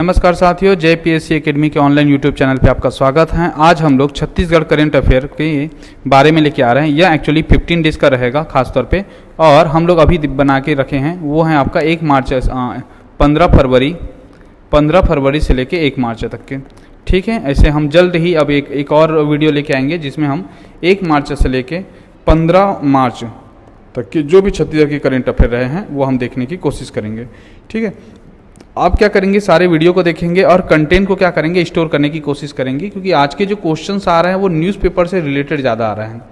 नमस्कार साथियों, जय पीएससी एकेडमी के ऑनलाइन यूट्यूब चैनल पे आपका स्वागत है। आज हम लोग छत्तीसगढ़ करंट अफेयर के बारे में लेके आ रहे हैं। यह एक्चुअली 15 डेज का रहेगा खास तौर पे, और हम लोग अभी बना के रखे हैं वो है आपका 1 मार्च 15 फरवरी से लेके 1 मार्च तक के। ठीक है, ऐसे हम जल्द ही अब एक और वीडियो लेके आएंगे जिसमें हम 1 मार्च से लेके 15 मार्च तक के जो भी छत्तीसगढ़ के करंट अफेयर रहे हैं वो हम देखने की कोशिश करेंगे। ठीक है, आप क्या करेंगे, सारे वीडियो को देखेंगे और कंटेंट को क्या करेंगे, स्टोर करने की कोशिश करेंगे, क्योंकि आज के जो क्वेश्चंस आ रहे हैं वो न्यूज़पेपर से रिलेटेड ज़्यादा आ रहे हैं।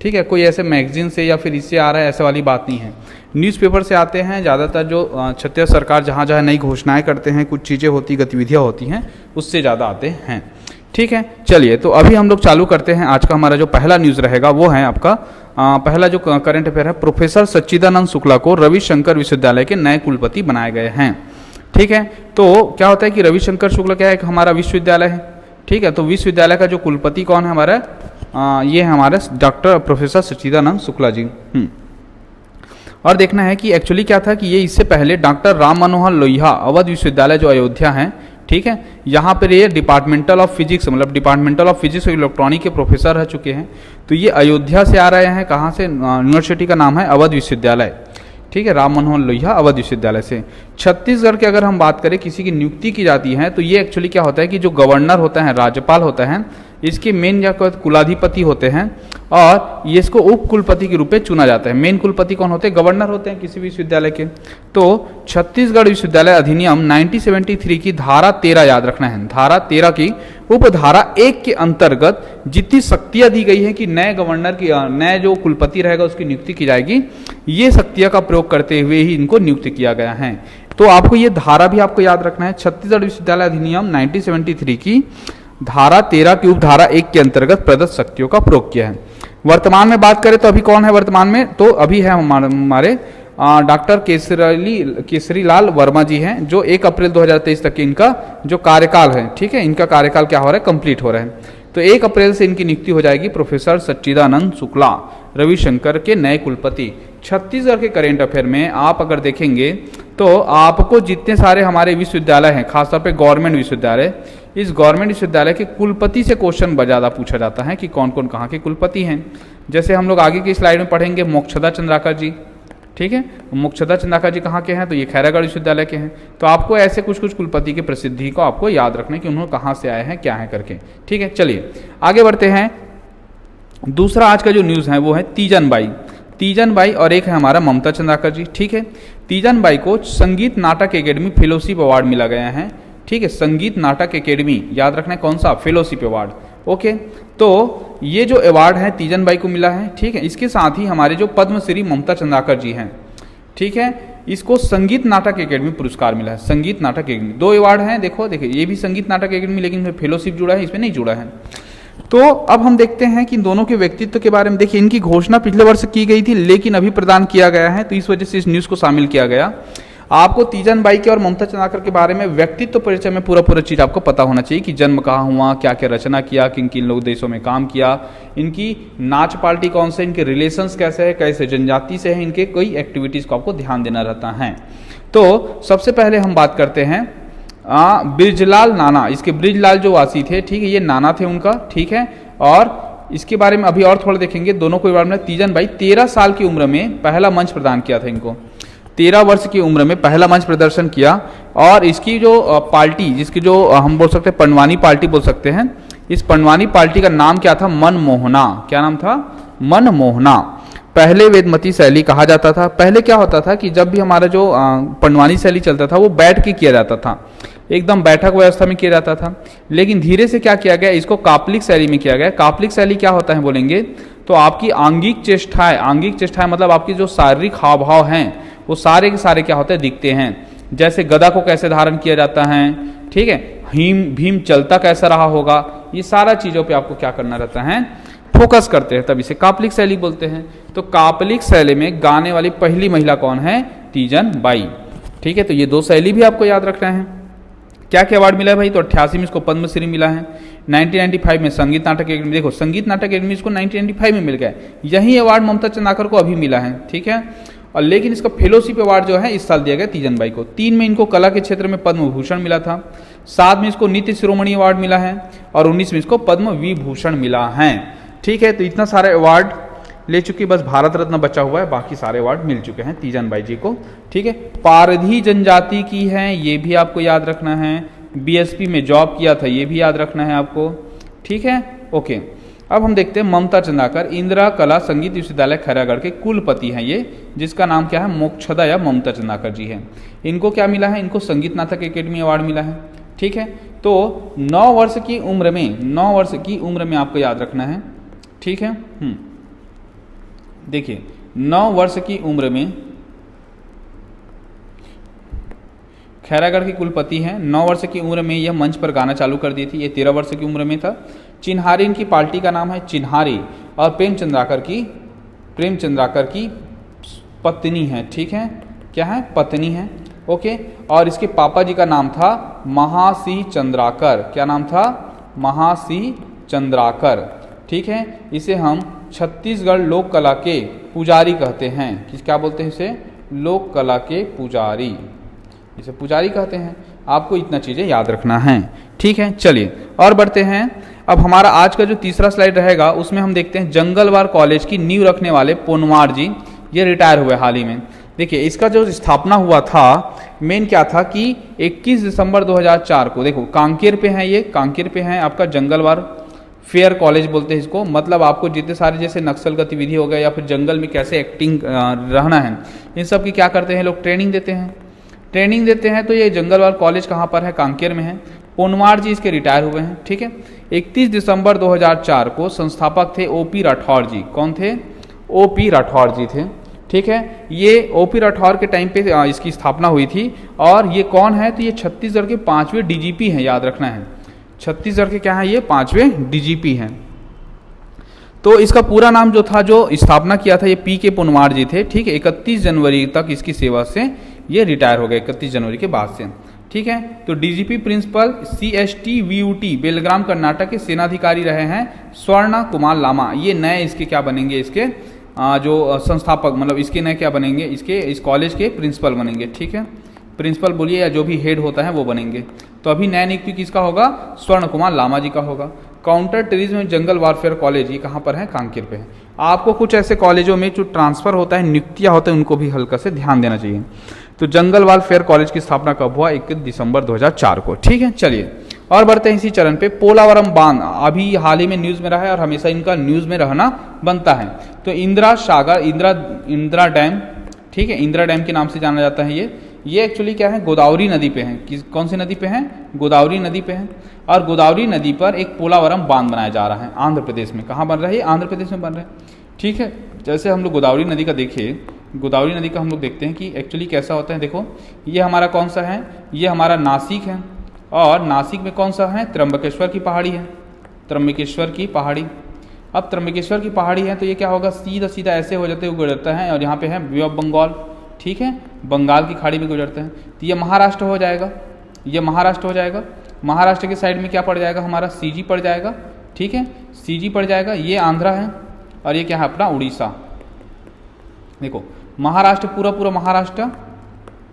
ठीक है, कोई ऐसे मैगजीन से या फिर इससे आ रहा है ऐसे वाली बात नहीं है, न्यूज़पेपर से आते हैं ज़्यादातर। जो छत्तीसगढ़ सरकार जहाँ जहाँ नई घोषणाएँ करते हैं, कुछ चीज़ें होती, गतिविधियाँ होती हैं, उससे ज़्यादा आते हैं। ठीक है, चलिए तो अभी हम लोग चालू करते हैं। आज का हमारा जो पहला न्यूज़ रहेगा वो है आपका पहला जो करंट अफेयर है, प्रोफेसर सच्चिदानंद शुक्ला को रविशंकर विश्वविद्यालय के नए कुलपति बनाए गए हैं। ठीक है, तो क्या होता है कि रविशंकर शुक्ला क्या है, एक हमारा विश्वविद्यालय है। ठीक है, तो विश्वविद्यालय का जो कुलपति कौन है हमारा, ये है हमारे डॉक्टर प्रोफेसर सच्चिदानंद शुक्ला जी। और देखना है कि एक्चुअली क्या था कि ये इससे पहले डॉक्टर राम मनोहर लोहिया अवध विश्वविद्यालय जो अयोध्या है, ठीक है, यहाँ पर ये डिपार्टमेंटल ऑफ फिजिक्स मतलब डिपार्टमेंटल ऑफ फिजिक्स और इलेक्ट्रॉनिक के प्रोफेसर रह चुके हैं। तो ये अयोध्या से आ रहे हैं, कहाँ से, यूनिवर्सिटी का नाम है अवध विश्वविद्यालय। ठीक है, राम मनोहर लोहिया अवध विश्वविद्यालय से। छत्तीसगढ़ की अगर हम बात करें किसी की नियुक्ति की जाती है तो ये एक्चुअली क्या होता है कि जो गवर्नर होता है, राज्यपाल होता है, इसके मेन या कुलाधिपति होते हैं और ये इसको उप कुलपति के रूप में चुना जाता है। मेन कुलपति कौन होते हैं, गवर्नर होते हैं किसी भी विश्वविद्यालय के। तो छत्तीसगढ़ विश्वविद्यालय अधिनियम 1973 की धारा 13 याद रखना है, धारा 13 की उपधारा 1 के अंतर्गत जितनी शक्तियां दी गई है कि नए गवर्नर की, नए जो कुलपति रहेगा उसकी नियुक्ति की जाएगी, ये शक्तियां का प्रयोग करते हुए ही इनको नियुक्त किया गया है। तो आपको ये धारा भी आपको याद रखना है, छत्तीसगढ़ विश्वविद्यालय अधिनियम 1973 की धारा 13 की उपधारा 1 के अंतर्गत प्रदत्त शक्तियों का प्रयोग किया है। वर्तमान में बात करें तो अभी कौन है वर्तमान में, तो अभी है हमारे डॉक्टर केसरी लाल वर्मा जी हैं, जो 1 अप्रैल 2023 तक इनका जो कार्यकाल है, ठीक है, इनका कार्यकाल क्या हो रहा है, कंप्लीट हो रहा है। तो 1 अप्रैल से इनकी नियुक्ति हो जाएगी प्रोफेसर सच्चिदानंद शुक्ला रविशंकर के नए कुलपति। छत्तीसगढ़ के करेंट अफेयर में आप अगर देखेंगे तो आपको जितने सारे हमारे विश्वविद्यालय हैं, खासतौर पे गवर्नमेंट विश्वविद्यालय, इस गवर्नमेंट विश्वविद्यालय के कुलपति से क्वेश्चन ज़्यादा पूछा जाता है कि कौन कौन कहाँ के कुलपति हैं। जैसे हम लोग आगे की स्लाइड में पढ़ेंगे मोक्षदा चंद्राकर जी। ठीक है, मोक्षदा चंद्राकर जी कहाँ के हैं, तो ये खैरागढ़ विश्वविद्यालय के हैं। तो आपको ऐसे कुछ कुछ कुलपति की प्रसिद्धि को आपको याद रखना है कि उन्होंने कहाँ से आए हैं, क्या है करके। ठीक है, चलिए आगे बढ़ते हैं। दूसरा आज का जो न्यूज़ है वो है तीजन बाई और एक है हमारा ममता चंद्राकर जी। ठीक है, तीजन बाई को संगीत नाटक एकेडमी फेलोशिप अवार्ड मिला गया है। ठीक है, संगीत नाटक एकेडमी याद रखना है, कौन सा, फेलोशिप अवार्ड। ओके, तो ये जो अवार्ड है तीजन बाई को मिला है। ठीक है, इसके साथ ही हमारे जो पद्मश्री ममता चंद्राकर जी हैं, ठीक है, इसको संगीत नाटक एकेडमी पुरस्कार मिला है। संगीत नाटक एकेडमी 2 अवार्ड हैं, देखिए ये भी संगीत नाटक एकेडमी, लेकिन फेलोशिप जुड़ा है, इसमें नहीं जुड़ा है। तो अब हम देखते हैं कि इन दोनों के व्यक्तित्व के बारे में। देखिए इनकी घोषणा पिछले वर्ष की गई थी, लेकिन अभी प्रदान किया गया है, तो इस वजह से इस न्यूज़ को शामिल किया गया। आपको तीजन बाई के और ममता चंद्राकर के बारे में व्यक्तित्व परिचय में पूरा चीज़ आपको पता होना चाहिए कि जन्म कहाँ हुआ, क्या क्या रचना किया, किन किन लोग देशों में काम किया, इनकी नाच पार्टी कौन से, इनके रिलेशंस कैसे है, कैसे जनजाति से है, इनके कोई एक्टिविटीज़ को आपको ध्यान देना रहता है। तो सबसे पहले हम बात करते हैं ब्रिजलाल नाना, इसके ब्रिजलाल जो वासी थे, ठीक है, ये नाना थे उनका। ठीक है, और इसके बारे में अभी और थोड़ा देखेंगे। दोनों को बारे में तीजन बाई 13 साल की उम्र में पहला मंच प्रदान किया था इनको, 13 वर्ष की उम्र में पहला मंच प्रदर्शन किया। और इसकी जो पार्टी, जिसकी जो हम बोल सकते हैं पंडवानी पार्टी बोल सकते हैं, इस पंडवानी पार्टी का नाम क्या था, मनमोहना। क्या नाम था, मनमोहना। पहले वेदमती शैली कहा जाता था। पहले क्या होता था कि जब भी हमारा जो पंडवानी शैली चलता था वो बैठ के किया जाता था, एकदम बैठक व्यवस्था में किया जाता था। लेकिन धीरे से क्या किया गया, इसको कापलिक शैली में किया गया। कापलिक शैली क्या होता है बोलेंगे तो आपकी आंगिक चेष्टाएं मतलब आपकी जो शारीरिक हाव भाव हैं वो सारे के सारे क्या होते हैं, दिखते हैं। जैसे गदा को कैसे धारण किया जाता है, ठीक है, भीम चलता कैसा रहा होगा, ये सारा चीज़ों पे आपको क्या करना रहता है, फोकस करते हैं, तब इसे कापलिक शैली बोलते हैं। तो कापलिक शैली में गाने वाली पहली महिला कौन है, तीजन बाई। ठीक है, तो ये 2 शैली भी आपको याद रखना है। क्या क्या अवार्ड मिला है भाई, तो 88 में इसको पद्मश्री मिला है, 1995 में संगीत नाटक एकेडमी, देखो संगीत नाटक एकेडमी इसको 1995 में मिल गया। यही अवार्ड ममता चंद्राकर को अभी मिला है। ठीक है, और लेकिन इसका फेलोशिप अवार्ड जो है इस साल दिया गया तीजन बाई को। 3 में इनको कला के क्षेत्र में पद्म भूषण मिला था। 7 में इसको नित्य शिरोमणि अवार्ड मिला है और 19 में इसको पद्म विभूषण मिला है। ठीक है, तो इतना सारे अवार्ड ले चुकी, बस भारत रत्न बचा हुआ है, बाकी सारे अवार्ड मिल चुके हैं तीजन बाई जी को। ठीक है, पारधी जनजाति की है, ये भी आपको याद रखना है। बीएसपी में जॉब किया था, ये भी याद रखना है आपको। ठीक है, ओके। अब हम देखते हैं ममता चंद्राकर, इंदिरा कला संगीत विश्वविद्यालय खैरागढ़ के कुलपति हैं ये, जिसका नाम क्या है, मोक्षदा या ममता चंद्राकर जी है। इनको क्या मिला है, इनको संगीत नाटक अकेडमी अवार्ड मिला है। ठीक है, तो 9 वर्ष की उम्र में, 9 वर्ष की उम्र में आपको याद रखना है। ठीक है, देखिए 9 वर्ष की उम्र में खैरागढ़ के कुलपति हैं। 9 वर्ष की उम्र में यह मंच पर गाना चालू कर दी थी, ये 13 वर्ष की उम्र में था। चिन्हारी इनकी पार्टी का नाम है चिन्हारी, और प्रेम चंद्राकर की पत्नी है। ठीक है, क्या है, पत्नी है। ओके, और इसके पापा जी का नाम था महासिंह चंद्राकर। क्या नाम था, महासिंह चंद्राकर। ठीक है, इसे हम छत्तीसगढ़ लोक कला के पुजारी कहते हैं। क्या बोलते हैं इसे, लोक कला के पुजारी, इसे पुजारी कहते हैं। आपको इतना चीज़ें याद रखना है। ठीक है, चलिए और बढ़ते हैं। अब हमारा आज का जो तीसरा स्लाइड रहेगा उसमें हम देखते हैं जंगलवार कॉलेज की नींव रखने वाले पोनवार जी, ये रिटायर हुए हाल ही में। देखिए इसका जो स्थापना हुआ था, मेन क्या था कि 21 दिसंबर 2004 को, देखो कांकेर पे है, ये कांकेर पे है आपका जंगलवार फेयर कॉलेज बोलते हैं इसको। मतलब आपको जितने सारे जैसे नक्सल गतिविधि हो गया या फिर जंगल में कैसे एक्टिंग रहना है, इन सब की क्या करते हैं लोग, ट्रेनिंग देते हैं। तो ये जंगलवार कॉलेज कहाँ पर है, कांकेर में है। पोनवार जी इसके रिटायर हुए हैं। ठीक है, 31 दिसंबर 2004 को संस्थापक थे ओपी राठौर जी। कौन थे, ओपी राठौर जी थे। ठीक है, ये ओपी राठौर के टाइम पे इसकी स्थापना हुई थी। और ये कौन है, तो ये छत्तीसगढ़ के 5वें डीजीपी हैं, याद रखना है। छत्तीसगढ़ के क्या है, ये 5वें डीजीपी हैं। तो इसका पूरा नाम जो था, जो स्थापना किया था, ये पी के पोनवार जी थे। ठीक है, 31 जनवरी तक इसकी सेवा से ये रिटायर हो गए, 31 जनवरी के बाद से। ठीक है, तो DGP principal CST VUT Belgaum Karnataka के सेनाधिकारी रहे हैं स्वर्ण कुमार लामा। ये नए इसके क्या बनेंगे, इसके जो संस्थापक, मतलब इसके नए क्या बनेंगे, इसके इस कॉलेज के प्रिंसिपल बनेंगे। ठीक है, प्रिंसिपल बोलिए या जो भी हेड होता है वो बनेंगे। तो अभी नया नियुक्ति किसका होगा, स्वर्ण कुमार लामा जी का होगा। Counter terrorism jungle warfare college, ये कहाँ पर है, कांकेर पे है। आपको कुछ ऐसे कॉलेजों में जो ट्रांसफर होता है, नियुक्तियाँ होते हैं, उनको भी हल्का से ध्यान देना चाहिए। तो जंगल वारफेयर कॉलेज की स्थापना कब हुआ, 21 दिसंबर 2004 को। ठीक है, चलिए और बढ़ते हैं इसी चरण पे। पोलावरम बांध अभी हाल ही में न्यूज में रहा है और हमेशा इनका न्यूज में रहना बनता है। तो इंदिरा डैम, ठीक है, इंदिरा डैम के नाम से जाना जाता है ये एक्चुअली क्या है, गोदावरी नदी पे है। कौन सी नदी पे है, गोदावरी नदी पे है। और गोदावरी नदी पर एक पोलावरम बांध बनाया जा रहा है आंध्र प्रदेश में। कहाँ बन रहा है, आंध्र प्रदेश में बन रहा है। ठीक है, जैसे हम लोग गोदावरी नदी का देखिए, गोदावरी नदी का हम लोग देखते हैं कि एक्चुअली कैसा होता है। देखो ये हमारा कौन सा है, ये हमारा नासिक है, और नासिक में कौन सा है, त्र्यंबकेश्वर की पहाड़ी है, त्र्यंबकेश्वर की पहाड़ी। अब त्र्यंबकेश्वर की पहाड़ी है तो ये क्या होगा, सीधा सीधा ऐसे हो जाते हुए गुजरता है, और यहाँ पे है बे ऑफ बंगाल। ठीक है, बंगाल की खाड़ी में गुजरते हैं। तो ये महाराष्ट्र हो जाएगा, ये महाराष्ट्र हो जाएगा। महाराष्ट्र के साइड में क्या पड़ जाएगा, हमारा CG पड़ जाएगा। ठीक है, CG पड़ जाएगा। ये आंध्रा है और ये क्या है अपना उड़ीसा। देखो महाराष्ट्र पूरा महाराष्ट्र,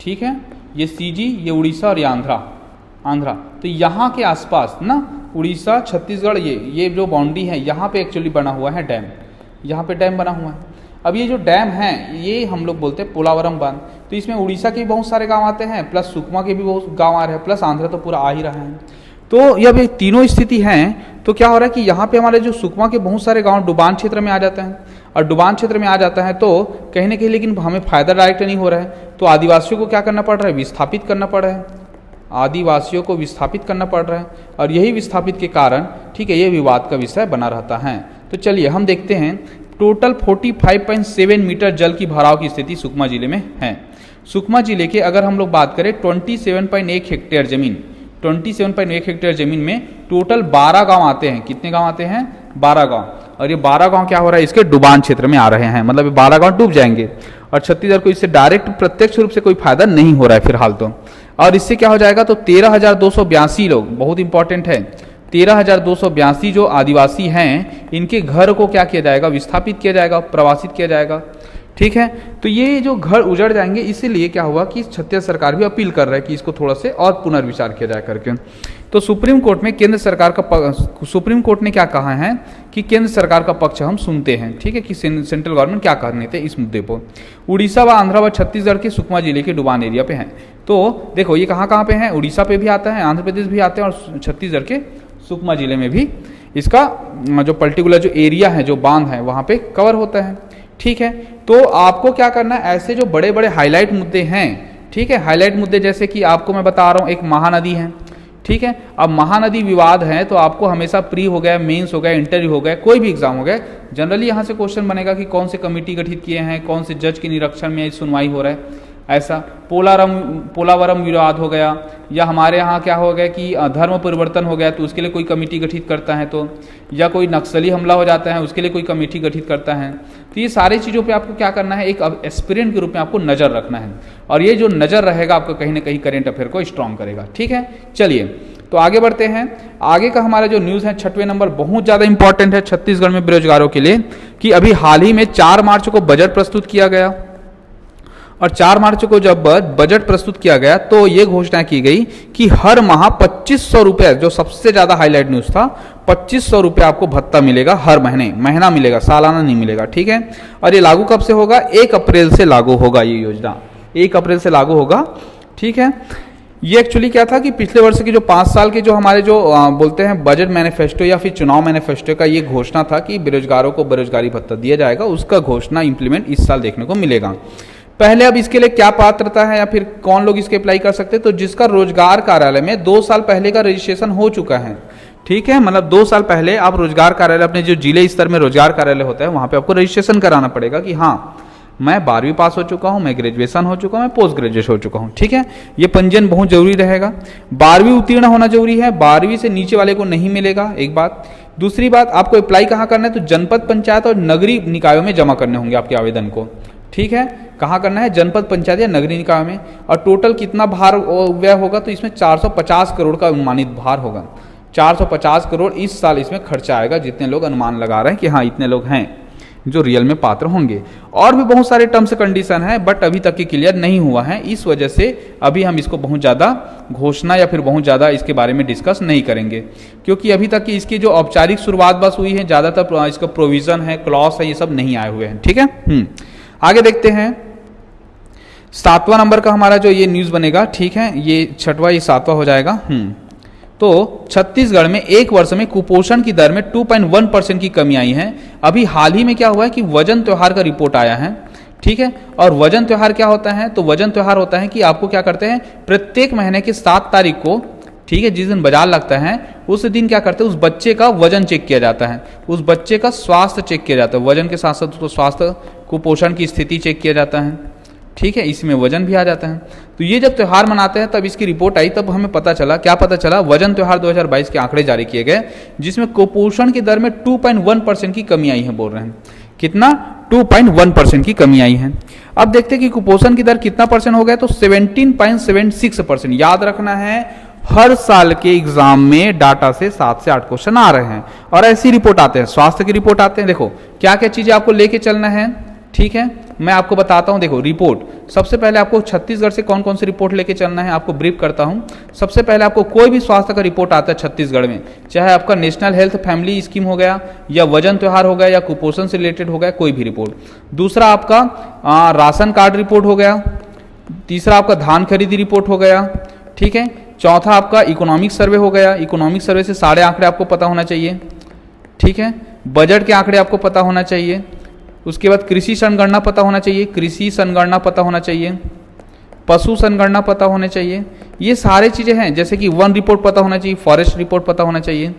ठीक है, ये CG, ये उड़ीसा और ये आंध्रा। तो यहाँ के आसपास ना उड़ीसा, छत्तीसगढ़, ये जो बाउंड्री है, यहाँ पे एक्चुअली बना हुआ है डैम, यहाँ पे डैम बना हुआ है। अब ये जो डैम है ये हम लोग बोलते हैं पोलावरम बांध। तो इसमें उड़ीसा के भी बहुत सारे गांव आते हैं, प्लस सुकमा के भी बहुत गांव आ रहे हैं, प्लस आंध्र तो पूरा आ ही रहा है। तो जब ये तीनों स्थिति हैं तो क्या हो रहा है कि यहाँ पे हमारे जो सुकमा के बहुत सारे गांव डुबान क्षेत्र में आ जाते हैं, और डुबान क्षेत्र में आ जाता है तो कहीं ना कहीं लेकिन हमें फायदा डायरेक्ट नहीं हो रहा है। तो आदिवासियों को क्या करना पड़ रहा है, विस्थापित करना पड़ रहा है, आदिवासियों को विस्थापित करना पड़ रहा है। और यही विस्थापित के कारण, ठीक है, ये विवाद का विषय बना रहता है। तो चलिए हम देखते हैं, टोटल 45.7 मीटर जल की भराव की स्थिति सुकमा जिले में है। सुकमा जिले के अगर हम लोग बात करें 27.1 हेक्टेयर जमीन, 27.1 हेक्टेयर जमीन में टोटल 12 गांव आते हैं। कितने गांव आते हैं, 12 गांव। और ये 12 गांव क्या हो रहा है, इसके डुबान क्षेत्र में आ रहे हैं, मतलब ये 12 गांव डूब जाएंगे। और छत्तीसगढ़ को इससे डायरेक्ट प्रत्यक्ष रूप से कोई फायदा नहीं हो रहा है फिलहाल तो। और इससे क्या हो जाएगा, तो 13,282 लोग, बहुत इंपॉर्टेंट है, 13,282 जो आदिवासी हैं, इनके घर को क्या किया जाएगा, विस्थापित किया जाएगा, प्रवासित किया जाएगा। ठीक है। तो ये जो घर उजड़ जाएंगे, इसीलिए क्या हुआ कि छत्तीसगढ़ सरकार भी अपील कर रहा है कि इसको थोड़ा से और पुनर्विचार किया जाए करके। तो सुप्रीम कोर्ट में केंद्र सरकार का सुप्रीम कोर्ट ने क्या कहा है कि केंद्र सरकार का पक्ष हम सुनते हैं, ठीक है, कि सेंट्रल गवर्नमेंट क्या करने थे इस मुद्दे पर। उड़ीसा व आंध्र व छत्तीसगढ़ के सुकमा जिले के डुबान एरिया पे हैं। तो देखो ये कहाँ पे हैं, उड़ीसा पे भी आता है, आंध्र प्रदेश भी आते हैं और छत्तीसगढ़ के सुकमा जिले में भी इसका जो पर्टिकुलर जो एरिया है, जो बांध है, वहाँ पे कवर होता है, ठीक है। तो आपको क्या करना है, ऐसे जो बड़े बड़े हाईलाइट मुद्दे हैं, ठीक है, हाईलाइट मुद्दे जैसे कि आपको मैं बता रहा हूँ, एक महानदी है, ठीक है। अब महानदी विवाद है तो आपको हमेशा प्री हो गया, मेंस हो गया, इंटरव्यू हो गया, कोई भी एग्जाम हो गया, जनरली यहाँ से क्वेश्चन बनेगा कि कौन से कमेटी गठित किए हैं, कौन से जज के निरीक्षण में सुनवाई हो रहा है, ऐसा। पोलावरम विवाद हो गया, या हमारे यहाँ क्या हो गया कि धर्म परिवर्तन हो गया तो उसके लिए कोई कमेटी गठित करता है, तो या कोई नक्सली हमला हो जाता है उसके लिए कोई कमेटी गठित करता है। तो ये सारी चीज़ों पे आपको क्या करना है, एक एस्पिरेंट के रूप में आपको नज़र रखना है, और ये जो नज़र रहेगा आपको कहीं ना कहीं करेंट अफेयर को स्ट्रॉन्ग करेगा, ठीक है। चलिए तो आगे बढ़ते हैं। आगे का हमारा जो न्यूज़ है 6वें नंबर, बहुत ज़्यादा इंपॉर्टेंट है छत्तीसगढ़ में बेरोजगारों के लिए, कि अभी हाल ही में 4 मार्च को बजट प्रस्तुत किया गया, और 4 मार्च को जब बजट प्रस्तुत किया गया तो ये घोषणा की गई कि हर माह 2500 रुपये, जो सबसे ज़्यादा हाईलाइट न्यूज़ था, 2500 रुपये आपको भत्ता मिलेगा हर महीना मिलेगा, सालाना नहीं मिलेगा, ठीक है। और ये लागू कब से होगा, 1 अप्रैल से लागू होगा, ये योजना 1 अप्रैल से लागू होगा, ठीक है। ये एक्चुअली क्या था कि पिछले वर्ष के जो 5 साल के जो हमारे जो बोलते हैं बजट मैनिफेस्टो या फिर चुनाव मैनिफेस्टो का ये घोषणा था कि बेरोजगारों को बेरोजगारी भत्ता दिया जाएगा, उसका घोषणा इंप्लीमेंट इस साल देखने को मिलेगा। पहले अब इसके लिए क्या पात्रता है या फिर कौन लोग इसके अप्लाई कर सकते हैं, तो जिसका रोजगार कार्यालय में 2 साल पहले का रजिस्ट्रेशन हो चुका है, ठीक है, मतलब 2 साल पहले आप रोजगार कार्यालय, अपने जो जिले स्तर में रोजगार कार्यालय होता है वहां पे आपको रजिस्ट्रेशन कराना पड़ेगा कि हाँ मैं 12वीं पास हो चुका हूं, मैं ग्रेजुएशन हो चुका हूं, मैं पोस्ट ग्रेजुएट हो चुका हूं, ठीक है। ये पंजीयन बहुत जरूरी रहेगा। 12वीं उत्तीर्ण होना जरूरी है, 12वीं से नीचे वाले को नहीं मिलेगा, एक बात। दूसरी बात, आपको अप्लाई कहाँ करना है, तो जनपद पंचायत और नगरीय निकायों में जमा करने होंगे आपके आवेदन को, ठीक है। कहाँ करना है, जनपद पंचायत या नगरीय निकाय में। और टोटल कितना भार व्यय होगा, तो इसमें 450 करोड़ का अनुमानित भार होगा। 450 करोड़ इस साल इसमें खर्चा आएगा, जितने लोग अनुमान लगा रहे हैं कि हाँ इतने लोग हैं जो रियल में पात्र होंगे। और भी बहुत सारे टर्म्स कंडीशन है, बट अभी तक के क्लियर नहीं हुआ है, इस वजह से अभी हम इसको बहुत ज़्यादा घोषणा या फिर बहुत ज़्यादा इसके बारे में डिस्कस नहीं करेंगे, क्योंकि अभी तक की इसकी जो औपचारिक शुरुआत बस हुई है, ज़्यादातर इसका प्रोविज़न है, क्लॉज है, ये सब नहीं आए हुए हैं, ठीक है। आगे देखते हैं 7वां नंबर का हमारा जो ये न्यूज़ बनेगा, ठीक है, ये 6वां ये 7वां हो जाएगा। तो छत्तीसगढ़ में 1 वर्ष में कुपोषण की दर में 2.1% की कमी आई है। अभी हाल ही में क्या हुआ है कि वजन त्योहार का रिपोर्ट आया है, ठीक है। और वजन त्योहार क्या होता है, तो वजन त्योहार होता है कि आपको क्या करते हैं, प्रत्येक महीने की 7 तारीख को, ठीक है, जिस दिन बाजार लगता है उस दिन क्या करते हैं, उस बच्चे का वजन चेक किया जाता है, उस बच्चे का स्वास्थ्य चेक किया जाता है, वजन के साथ साथ उसको स्वास्थ्य, कुपोषण की स्थिति चेक किया जाता है, ठीक है, इसमें वजन भी आ जाता है। तो ये जब त्यौहार मनाते हैं तब इसकी रिपोर्ट आई, तब हमें पता चला, क्या पता चला, वजन त्यौहार 2022 के आंकड़े जारी किए गए, जिसमें कुपोषण की दर में 2.1% की कमी आई है, बोल रहे हैं कितना, 2.1% की कमी आई है। अब देखते हैं कि कुपोषण की दर कितना परसेंट हो गया, तो 17.76%। याद रखना है हर साल के एग्जाम में डाटा से 7 से 8 क्वेश्चन आ रहे हैं और ऐसी रिपोर्ट आते हैं, स्वास्थ्य की रिपोर्ट आते हैं। देखो क्या क्या चीजें आपको लेके चलना है, ठीक है, मैं आपको बताता हूं। देखो रिपोर्ट, सबसे पहले आपको छत्तीसगढ़ से कौन कौन सी रिपोर्ट लेके चलना है आपको ब्रीफ करता हूं। सबसे पहले आपको कोई भी स्वास्थ्य का रिपोर्ट आता है छत्तीसगढ़ में, चाहे आपका नेशनल हेल्थ फैमिली स्कीम हो गया या वजन त्योहार हो गया या कुपोषण से रिलेटेड हो गया, कोई भी रिपोर्ट। दूसरा आपका राशन कार्ड रिपोर्ट हो गया। तीसरा आपका धान खरीदी रिपोर्ट हो गया, ठीक है। चौथा आपका इकोनॉमिक सर्वे हो गया, इकोनॉमिक सर्वे से सारे आंकड़े आपको पता होना चाहिए, ठीक है। बजट के आंकड़े आपको पता होना चाहिए। उसके बाद कृषि संगणना पता होना चाहिए, कृषि संगणना पता होना चाहिए, पशु संगणना पता होने चाहिए। ये सारे चीजें हैं, जैसे कि वन रिपोर्ट पता होना चाहिए, फॉरेस्ट रिपोर्ट पता होना चाहिए।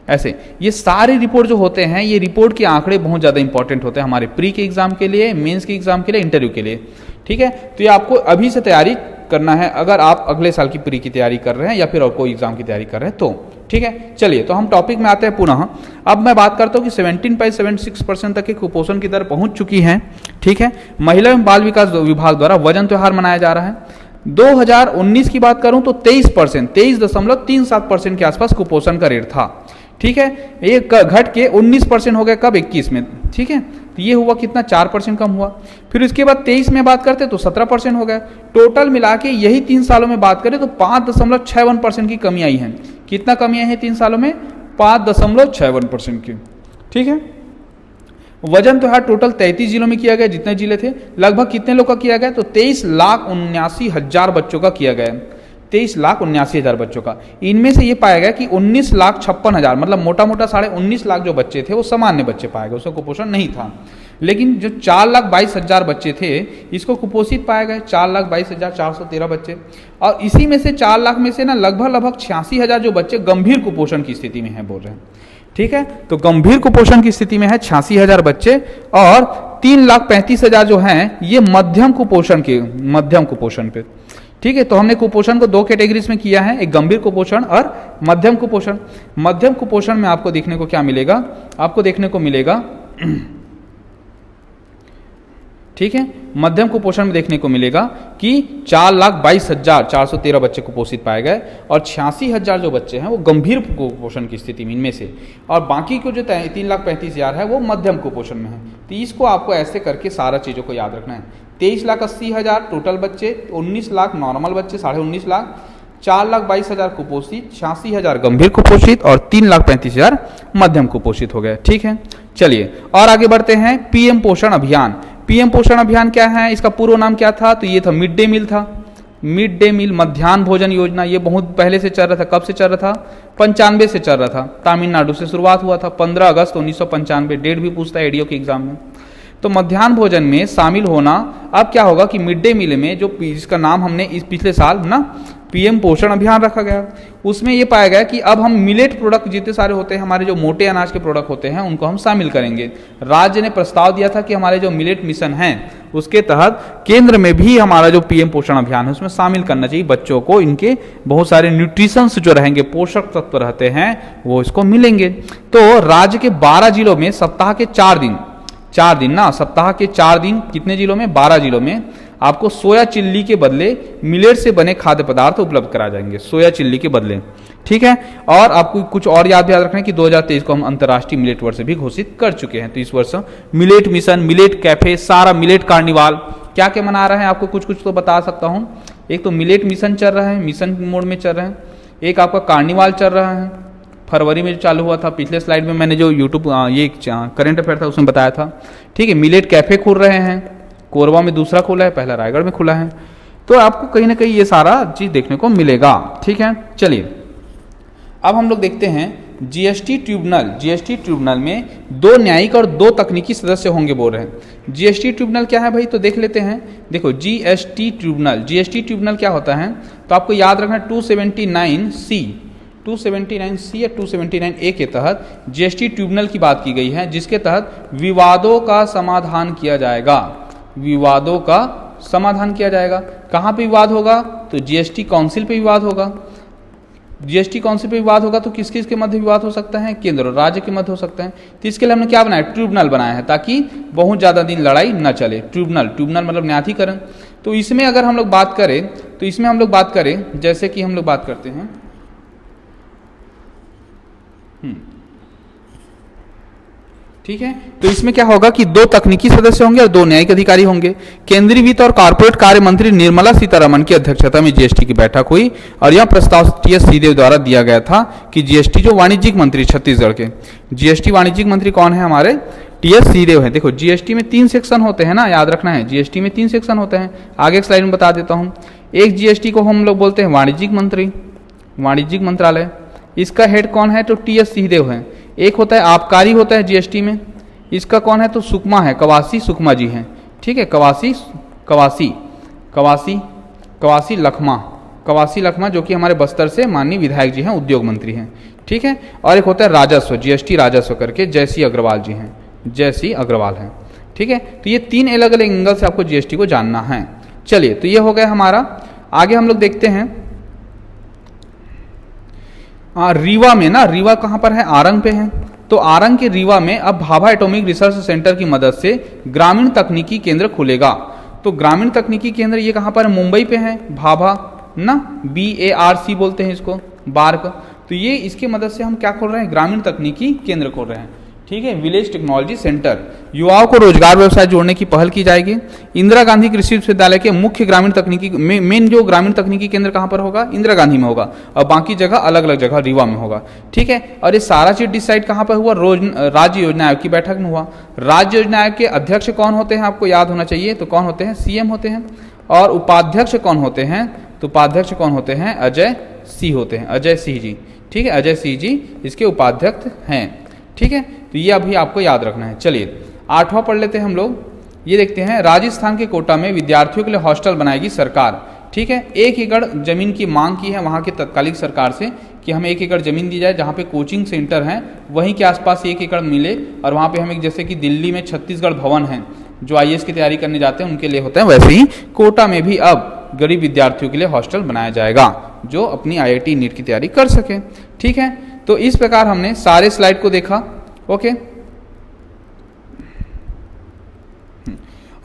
ऐसे ये सारे रिपोर्ट जो होते हैं, ये रिपोर्ट के आंकड़े बहुत ज़्यादा इंपॉर्टेंट होते हैं हमारे प्री के एग्जाम के लिए, मेंस के एग्जाम के लिए, इंटरव्यू के लिए, ठीक है। तो ये आपको अभी से तैयारी करना है अगर आप अगले साल की प्री की तैयारी कर रहे हैं या फिर और कोई एग्जाम की तैयारी कर रहे हैं तो, ठीक है। चलिए तो हम टॉपिक में आते हैं पुनः। अब मैं बात करता हूँ कि 17.76% तक की कुपोषण की दर पहुंच चुकी है, ठीक है। महिला एवं बाल विकास विभाग द्वारा वजन त्योहार मनाया जा रहा है। 2019 की बात करूं तो 23%, 23.37% के आसपास कुपोषण का रेट था, ठीक है। ये घट के 19% हो गया कब, 21 में, ठीक है। तो ये हुआ कितना, 4% कम हुआ। फिर उसके बाद 23 में बात करते तो 17% हो गया। टोटल मिला के यही 3 सालों में बात करें तो 5.61% की कमी आई है। कितना कमी आई है 3 सालों में, 5.61% की। ठीक है, वजन तो यार टोटल 33 जिलों में किया गया, जितने जिले थे। लगभग कितने लोग का किया गया, तो 23,79,000 बच्चों का किया गया। 23,79,000 बच्चों का। इनमें से ये पाया गया कि 19,56,000 मतलब मोटा मोटा 19.5 लाख जो बच्चे थे वो सामान्य बच्चे पाए गए, उसको कुपोषण नहीं था। लेकिन जो 4,22,000 बच्चे थे इसको कुपोषित पाए गए, 4,22,413 बच्चे। और इसी में से 4 लाख में से ना लगभग 86,000 जो बच्चे गंभीर कुपोषण की स्थिति में हैं, बोल रहे हैं। ठीक है, तो गंभीर कुपोषण की स्थिति में है 86,000 बच्चे, और 3,35,000 जो हैं ये मध्यम कुपोषण पे। ठीक है, तो हमने कुपोषण को 2 कैटेगरीज में किया है, एक गंभीर कुपोषण और मध्यम कुपोषण। मध्यम कुपोषण में आपको देखने को क्या मिलेगा, आपको देखने को मिलेगा ठीक है, मध्यम कुपोषण में देखने को मिलेगा कि 4,22,413 बच्चे कुपोषित पाए गए, और 86,000 जो बच्चे हैं वो गंभीर कुपोषण की स्थिति में इनमें से, और बाकी को जो 3,35,000 है वो मध्यम कुपोषण में है। तो इसको आपको ऐसे करके सारा चीज़ों को याद रखना है। 23,80,000 टोटल बच्चे, 19 लाख नॉर्मल बच्चे, 19.5 लाख, 4,22,000 कुपोषित, 86,000 गंभीर कुपोषित, और 3,35,000 मध्यम कुपोषित हो गए। ठीक है, चलिए और आगे बढ़ते हैं। पीएम पोषण अभियान। पीएम पोषण अभियान क्या है, इसका पूर्व नाम क्या था, तो ये था मिड डे मील था। मिड डे मील मध्याह्न भोजन योजना, ये बहुत पहले से चल रहा था। कब से चल रहा था, 95 से चल रहा था। तमिलनाडु से शुरुआत हुआ था, 15 अगस्त 1995। डेट भी पूछता है एडीओ के एग्जाम में। तो मध्याह्न भोजन में शामिल होना, अब क्या होगा कि मिड डे मील में जो इसका नाम हमने इस पिछले साल ना पीएम पोषण अभियान रखा गया, उसमें ये पाया गया कि अब हम मिलेट प्रोडक्ट जितने सारे होते हैं, हमारे जो मोटे अनाज के प्रोडक्ट होते हैं, उनको हम शामिल करेंगे। राज्य ने प्रस्ताव दिया था कि हमारे जो मिलेट मिशन है उसके तहत केंद्र में भी हमारा जो पीएम पोषण अभियान है उसमें शामिल करना चाहिए। बच्चों को इनके बहुत सारे न्यूट्रिशंस जो रहेंगे, पोषक तत्व रहते हैं, वो इसको मिलेंगे। तो राज्य के 12 जिलों में सप्ताह के 4 दिन ना, सप्ताह के 4 दिन कितने जिलों में, 12 जिलों में आपको सोया चिल्ली के बदले मिलेट से बने खाद्य पदार्थ उपलब्ध करा जाएंगे, सोया चिल्ली के बदले। ठीक है, और आपको कुछ और याद रखना है कि 2023 को हम अंतर्राष्ट्रीय मिलेट वर्ष भी घोषित कर चुके हैं। तो इस वर्ष मिलेट मिशन, मिलेट कैफे, सारा मिलेट कार्निवाल क्या क्या मना रहे हैं, आपको कुछ कुछ तो बता सकता हूँ। एक तो मिलेट मिशन चल रहा है, मिशन मोड में चल रहे हैं। एक आपका कार्निवाल चल रहा है, फरवरी में जो चालू हुआ था। पिछले स्लाइड में मैंने जो यूट्यूब ये करंट अफेयर था उसमें बताया था। ठीक है, मिलेट कैफे खुल रहे हैं, कोरबा में दूसरा खुला है, पहला रायगढ़ में खुला है। तो आपको कहीं ना कहीं ये सारा चीज देखने को मिलेगा। ठीक है, चलिए अब हम लोग देखते हैं जीएसटी ट्रिब्यूनल। जीएसटी ट्रिब्यूनल में 2 न्यायिक और 2 तकनीकी सदस्य होंगे, बोल रहे हैं। जीएसटी ट्रिब्यूनल क्या है भाई, तो देख लेते हैं। देखो जीएसटी ट्रिब्यूनल क्या होता है, तो आपको याद रखना 279C या 279A के तहत जीएसटी ट्रिब्यूनल की बात की गई है, जिसके तहत विवादों का समाधान किया जाएगा। विवादों का समाधान किया जाएगा। कहाँ पे विवाद होगा, तो जीएसटी काउंसिल पे विवाद होगा। जीएसटी काउंसिल पे विवाद होगा तो किस किस के मध्य विवाद हो सकता है, केंद्र और राज्य के मध्य हो सकते हैं। तो इसके लिए हमने क्या बनाया, ट्रिब्यूनल बनाया है, ताकि बहुत ज्यादा दिन लड़ाई न चले। ट्रिब्यूनल मतलब न्यायाधीकरण। तो इसमें अगर हम लोग बात करें, तो इसमें हम लोग बात करें, जैसे कि हम लोग बात करते हैं, ठीक है, तो इसमें क्या होगा कि 2 तकनीकी सदस्य होंगे और 2 न्यायिक अधिकारी होंगे। केंद्रीय वित्त और कॉर्पोरेट कार्य मंत्री निर्मला सीतारमण की अध्यक्षता में जीएसटी की बैठक हुई, और यह प्रस्ताव टीएस सिंहदेव द्वारा दिया गया था कि जीएसटी जो वाणिज्यिक मंत्री छत्तीसगढ़ के, जीएसटी वाणिज्यिक मंत्री कौन है, हमारे टीएस सिंहदेव है। देखो जीएसटी में 3 सेक्शन होते हैं ना, याद रखना है, जीएसटी में 3 सेक्शन होते हैं। आगे एक स्लाइड में बता देता हूँ। एक जीएसटी को हम लोग बोलते हैं वाणिज्यिक मंत्री, वाणिज्यिक मंत्रालय, इसका हेड कौन है, तो टीएस सिंहदेव है। एक होता है आबकारी होता है जीएसटी में, इसका कौन है, तो सुकमा है, कवासी सुकमा जी हैं। ठीक है, कवासी लखमा जो कि हमारे बस्तर से माननीय विधायक जी हैं, उद्योग मंत्री हैं। ठीक है, और एक होता है राजस्व, जीएसटी राजस्व करके जयसी अग्रवाल जी हैं, जयसी अग्रवाल हैं। ठीक है, तो ये 3 अलग अलग एंगल से आपको जीएसटी को जानना है। चलिए, तो ये हो गया हमारा। आगे हम लोग देखते हैं रीवा में ना, रीवा कहाँ पर है, आरंग पे है। तो आरंग के रीवा में अब भाभा एटॉमिक रिसर्च सेंटर की मदद से ग्रामीण तकनीकी केंद्र खुलेगा। तो ग्रामीण तकनीकी केंद्र ये कहाँ पर है, मुंबई पे है, भाभा ना, BARC बोलते हैं इसको, बार्क। तो ये इसके मदद से हम क्या खोल रहे हैं, ग्रामीण तकनीकी केंद्र खोल रहे हैं। ठीक है, विलेज टेक्नोलॉजी सेंटर। युवाओं को रोजगार व्यवसाय जोड़ने की पहल की जाएगी। इंदिरा गांधी कृषि विश्वविद्यालय के मुख्य ग्रामीण तकनीकी मेन जो ग्रामीण तकनीकी केंद्र कहाँ पर होगा, इंदिरा गांधी में होगा, और बाकी जगह अलग अलग जगह रीवा में होगा। ठीक है, और ये सारा चीज डिसाइड कहाँ पर हुआ, राज्य योजना आयोग की बैठक में हुआ। राज्य योजना आयोग के अध्यक्ष कौन होते हैं, आपको याद होना चाहिए, तो कौन होते हैं, सीएम होते हैं। और उपाध्यक्ष कौन होते हैं, तो उपाध्यक्ष कौन होते हैं, अजय सिंह होते हैं, अजय सिंह जी। ठीक है, अजय सिंह जी इसके उपाध्यक्ष हैं। ठीक है, तो ये अभी आपको याद रखना है। चलिए 8वां पढ़ लेते हैं हम लोग। ये देखते हैं, राजस्थान के कोटा में विद्यार्थियों के लिए हॉस्टल बनाएगी सरकार। ठीक है, 1 एकड़ जमीन की मांग की है वहाँ के तत्कालिक सरकार से कि हमें 1 एकड़ जमीन दी जाए जहाँ पे कोचिंग सेंटर हैं वहीं के आसपास 1 एकड़ मिले, और वहाँ पे हमें, जैसे कि दिल्ली में छत्तीसगढ़ भवन है जो आईएएस की तैयारी करने जाते हैं उनके लिए होता है, वैसे ही कोटा में भी अब गरीब विद्यार्थियों के लिए हॉस्टल बनाया जाएगा जो अपनी आईआईटी नीट की तैयारी कर सके। ठीक है, तो इस प्रकार हमने सारे स्लाइड को देखा। ओके,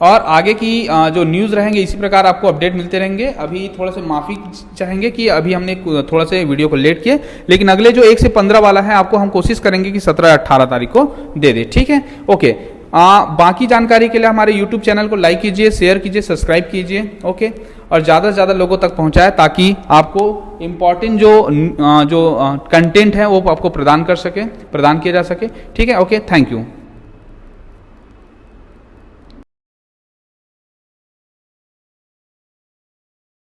और आगे की जो न्यूज़ रहेंगे इसी प्रकार आपको अपडेट मिलते रहेंगे। अभी थोड़ा सा माफ़ी चाहेंगे कि अभी हमने थोड़ा सा वीडियो को लेट किए, लेकिन अगले जो 1 से 15 वाला है आपको हम कोशिश करेंगे कि 17-18 तारीख को दे दे। ठीक है, ओके। बाकी जानकारी के लिए हमारे YouTube चैनल को लाइक कीजिए, शेयर कीजिए, सब्सक्राइब कीजिए। ओके, और ज़्यादा से ज़्यादा लोगों तक पहुँचाए ताकि आपको इम्पॉर्टेंट जो कंटेंट है वो आपको प्रदान किया जा सके। ठीक है, ओके, थैंक यू।